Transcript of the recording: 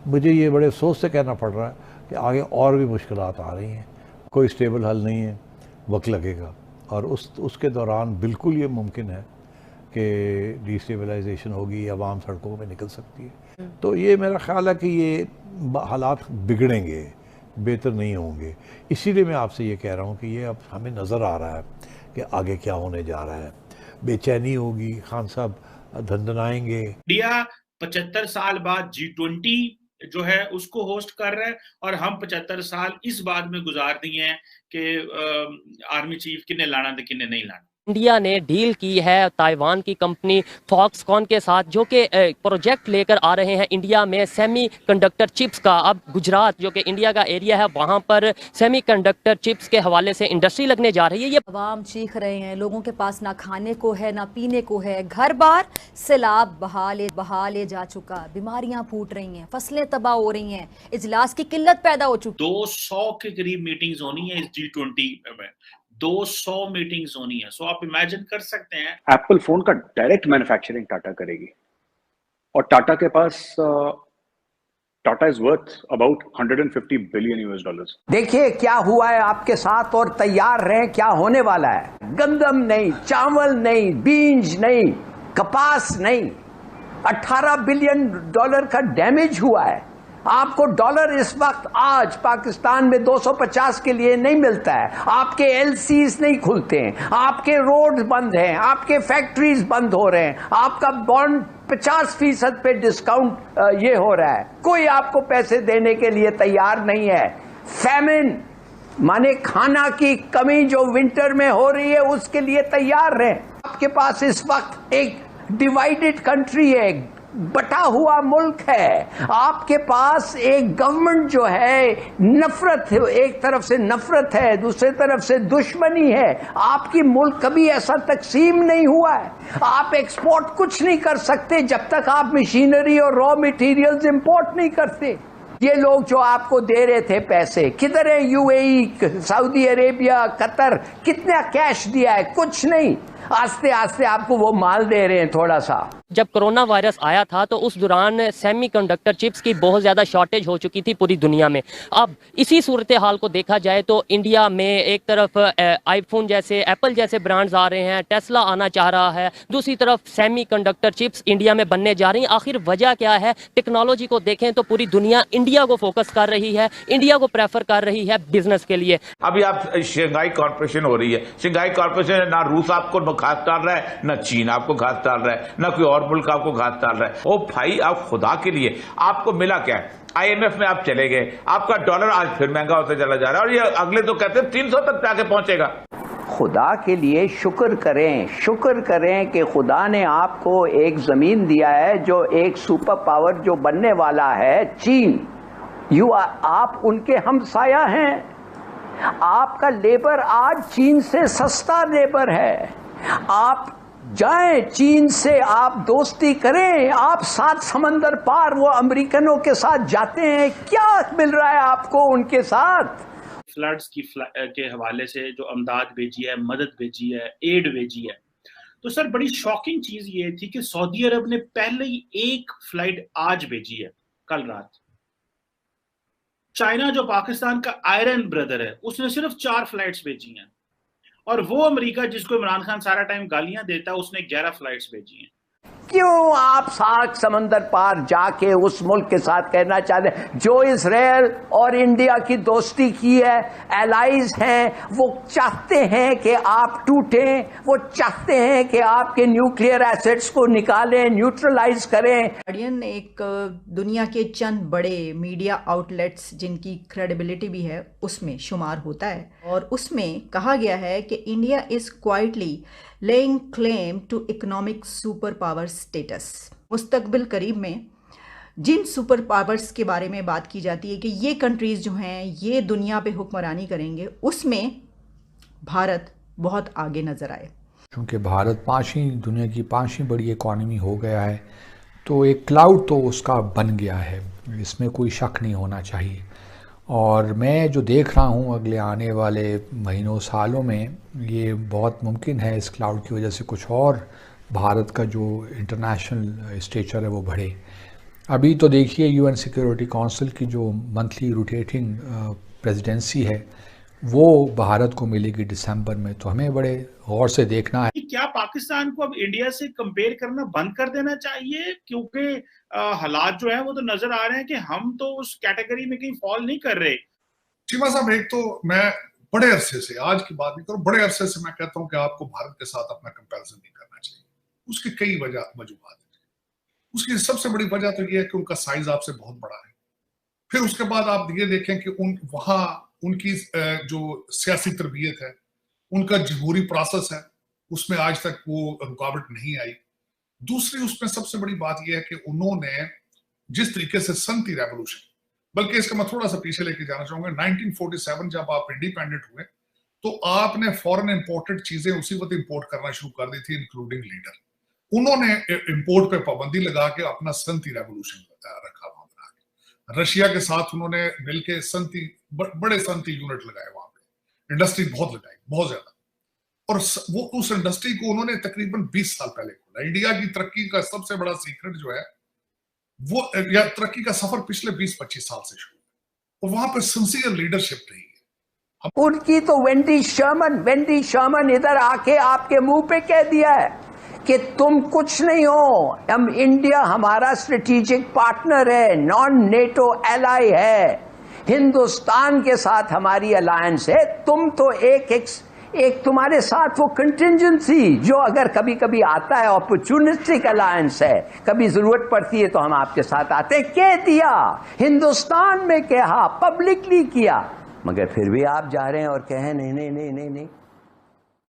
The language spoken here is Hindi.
मुझे ये बड़े अफसोस से कहना पड़ रहा है कि आगे और भी मुश्किलात आ रही हैं, कोई स्टेबल हल नहीं है, वक्त लगेगा। और उसके दौरान बिल्कुल ये मुमकिन है कि डिस्टेबलाइजेशन होगी, अवाम सड़कों में निकल सकती है। तो ये मेरा ख्याल है कि ये हालात बिगड़ेंगे, बेहतर नहीं होंगे। इसीलिए मैं आपसे ये कह रहा हूँ कि ये अब हमें नज़र आ रहा है कि आगे क्या होने जा रहा है। बेचैनी होगी, खान साहब धंधनाएंगे। इंडिया 75 साल बाद G20 जो है उसको होस्ट कर रहा है, और हम 75 साल इस बात में गुजार दिए हैं कि आर्मी चीफ किन्ने लाना तो किन्ने नहीं लाना। इंडिया ने डील की है ताइवान की कंपनी फॉक्सकॉन के साथ, जो कि प्रोजेक्ट लेकर आ रहे हैं इंडिया में सेमी कंडक्टर चिप्स का। अब गुजरात जो कि इंडिया का एरिया है, वहाँ पर सेमी कंडक्टर चिप्स के हवाले से इंडस्ट्री लगने जा रही है। ये आवाम चीख रहे हैं, लोगों के पास ना खाने को है ना पीने को है, घर बार सैलाब बहा ले जा चुका, बीमारियां फूट रही हैं, फसलें तबाह हो रही हैं, इजलास की किल्लत पैदा हो चुकी। 200 के करीब मीटिंग्स होनी है इस G20 में, 200 मीटिंग्स होनी है। सो आप इमेजिन कर सकते हैं। एप्पल फोन का डायरेक्ट मैन्युफैक्चरिंग टाटा करेगी, और टाटा के पास Tata is worth about 150 billion US dollars. देखिए क्या हुआ है आपके साथ और तैयार रहें क्या होने वाला है। गंदम नहीं, चावल नहीं, बीन्स नहीं, कपास नहीं, 18 बिलियन डॉलर का डैमेज हुआ है। आपको डॉलर इस वक्त आज पाकिस्तान में 250 के लिए नहीं मिलता है, आपके एलसीज नहीं खुलते हैं, आपके रोड बंद हैं, आपके फैक्ट्रीज बंद हो रहे हैं, आपका बॉन्ड 50% पे डिस्काउंट ये हो रहा है, कोई आपको पैसे देने के लिए तैयार नहीं है। फैमिन माने खाना की कमी जो विंटर में हो रही है उसके लिए तैयार रहें। आपके पास इस वक्त एक डिवाइडेड कंट्री है, बटा हुआ मुल्क है, आपके पास एक गवर्नमेंट जो है नफरत है, एक तरफ से नफरत है, दूसरी तरफ से दुश्मनी है। आपकी मुल्क कभी ऐसा तकसीम नहीं हुआ है। आप एक्सपोर्ट कुछ नहीं कर सकते जब तक आप मशीनरी और रॉ मटेरियल्स इंपोर्ट नहीं करते। ये लोग जो आपको दे रहे थे पैसे किधर है? यूएई, सऊदी अरेबिया, कतर, कितना कैश दिया है? कुछ नहीं। आस्ते आस्ते आपको वो माल दे रहे हैं थोड़ा सा। जब कोरोना वायरस आया था तो उस दौरान सेमीकंडक्टर चिप्स की बहुत ज़्यादा शॉर्टेज हो चुकी थी पूरी दुनिया में। अब इसी सूरत हाल को देखा जाए तो इंडिया में एक तरफ आईफोन जैसे, एप्पल जैसे ब्रांड्स आ रहे हैं, टेस्ला आना चाह रहा है, दूसरी तरफ सेमीकंडक्टर चिप्स इंडिया में बनने जा रही हैं। आखिर वजह क्या है? टेक्नोलॉजी को देखें तो पूरी दुनिया इंडिया को फोकस कर रही है, इंडिया को प्रेफर कर रही है बिजनेस के लिए। अभी आप शंघाई कॉर्पोरेशन हो रही है, शंघाई कॉर्पोरेशन ना रूस आपको घास डाल रहा है, ना चीन आपको घास डाल रहा है, ना कोई और मुल्क आपको घास डाल रहा है। ओ भाई, आप खुदा के लिए, आपको मिला क्या है? IMF में आप चले गए, आपका डॉलर आज फिर महंगा होता चला जा रहा है, और ये अगले तो कहते हैं 300 तक जाके पहुंचेगा। खुदा के लिए शुक्र करें कि खुदा ने आपको एक जमीन दिया है जो एक सुपर पावर जो बनने वाला है, चीन। आप उनके हमसाया हैं। आपका लेबर आज चीन से सस्ता लेबर है। आप जाएं चीन से, आप दोस्ती करें, आप 7 समंदर पार वो अमेरिकनों के साथ जाते हैं, क्या मिल रहा है आपको उनके साथ? फ्लड्स के हवाले से जो अमदाद भेजी है, मदद भेजी है, एड भेजी है। तो सर बड़ी शॉकिंग चीज ये थी कि सऊदी अरब ने पहले ही एक फ्लाइट आज भेजी है, कल रात। चाइना जो पाकिस्तान का आयरन ब्रदर है, उसने सिर्फ 4 फ्लाइट्स भेजी हैं, और वो अमेरिका जिसको इमरान खान सारा टाइम गालियां देता है, उसने 11 फ्लाइट्स भेजी हैं। क्यों आप 7 समंदर पार जाके उस मुल्क के साथ कहना चाहते हैं जो इजराइल और इंडिया की दोस्ती की है, एलाइज हैं, वो चाहते हैं कि आप टूटें, वो चाहते हैं कि आपके न्यूक्लियर एसेट्स को निकालें, न्यूट्रलाइज करें। गार्डियन एक दुनिया के चंद बड़े मीडिया आउटलेट्स जिनकी क्रेडिबिलिटी भी है उसमें शुमार होता है, और उसमें कहा गया है कि India is quietly laying claim to economic super power status. मुस्तकबिल करीब में जिन सुपर पावर्स के बारे में बात की जाती है कि ये कंट्रीज़ जो हैं ये दुनिया पे हुक्मरानी करेंगे, उसमें भारत बहुत आगे नज़र आए। क्योंकि भारत दुनिया की 5वीं बड़ी इकॉनमी हो गया है, तो एक क्लाउड तो उसका बन गया है, इसमें कोई शक नहीं होना चाहिए। और मैं जो देख रहा हूँ अगले आने वाले महीनों सालों में, ये बहुत मुमकिन है इस क्लाउड की वजह से कुछ और भारत का जो इंटरनेशनल स्टेचर है वो बढ़े। अभी तो देखिए UN सिक्योरिटी काउंसिल की जो मंथली रोटेटिंग प्रेसिडेंसी है वो भारत को मिलेगी दिसंबर में, तो हमें बड़े गौर से देखना है। क्या पाकिस्तान को अब इंडिया से कंपेयर करना बंद कर देना चाहिए, क्योंकि हालात जो है वो तो नजर आ रहे हैं कि हम तो उस कैटेगरी में कहीं फॉल नहीं कर रहे। चीमा साहब, एक तो मैं बड़े अरसे से, आज की बात नहीं करूं, बड़े अरसे से मैं कहता हूं कि आपको भारत के साथ अपना कंपैरिजन नहीं करना चाहिए। उसकी कई वजूहात है। उसकी सबसे बड़ी वजह तो यह है कि उनका साइज आपसे बहुत बड़ा है। फिर उसके बाद आप ये देखें कि वहां उनकी जो सियासी तरबियत है, उनका जमहूरी प्रोसेस है, उसमें आज तक वो रुकावट नहीं आई। दूसरी उसमें सबसे बड़ी बात यह है कि उन्होंने जिस तरीके से सनती रेवोल्यूशन, बल्कि इसका मैं थोड़ा सा पीछे लेके जाना चाहूंगा, 1947 जब आप इंडिपेंडेंट हुए तो आपने फॉरेन इंपोर्टेड चीजें उसी वक्त इंपोर्ट करना शुरू कर दी थी, इंक्लूडिंग लीडर। उन्होंने इंपोर्ट पे पाबंदी लगा के अपना सनती रेवोल्यूशन रखा वहां बना के। रशिया के साथ उन्होंने मिलकर सनती बड़े सनती यूनिट लगाए, वहां पे इंडस्ट्री बहुत लगाई, बहुत ज्यादा। और वो उस इंडस्ट्री को उन्होंने तकरीबन 20 साल पहले खोला। इंडिया की तरक्की का सबसे बड़ा सीक्रेट जो है वो, या तरक्की का सफर पिछले 20-25 साल से शुरू है, और वहां पर सिंसियर लीडरशिप रही है। उनकी तो वेंडी शर्मन इधर आके आपके मुंह पे कह दिया है कि तुम कुछ नहीं हो, हम इंडिया हमारा स्ट्रेटेजिक पार्टनर है, नॉन नेटो एलाई है, हिंदुस्तान के साथ हमारी अलायंस है। तुम तो एक तुम्हारे साथ वो कंटिंजेंसी जो अगर कभी कभी आता है, अपॉर्चुनिस्टिक अलायंस है, कभी जरूरत पड़ती है तो हम आपके साथ आते हैं। कह दिया, हिंदुस्तान में कहा, पब्लिकली किया, मगर फिर भी आप जा रहे हैं और कहें नहीं नहीं नहीं नहीं नहीं।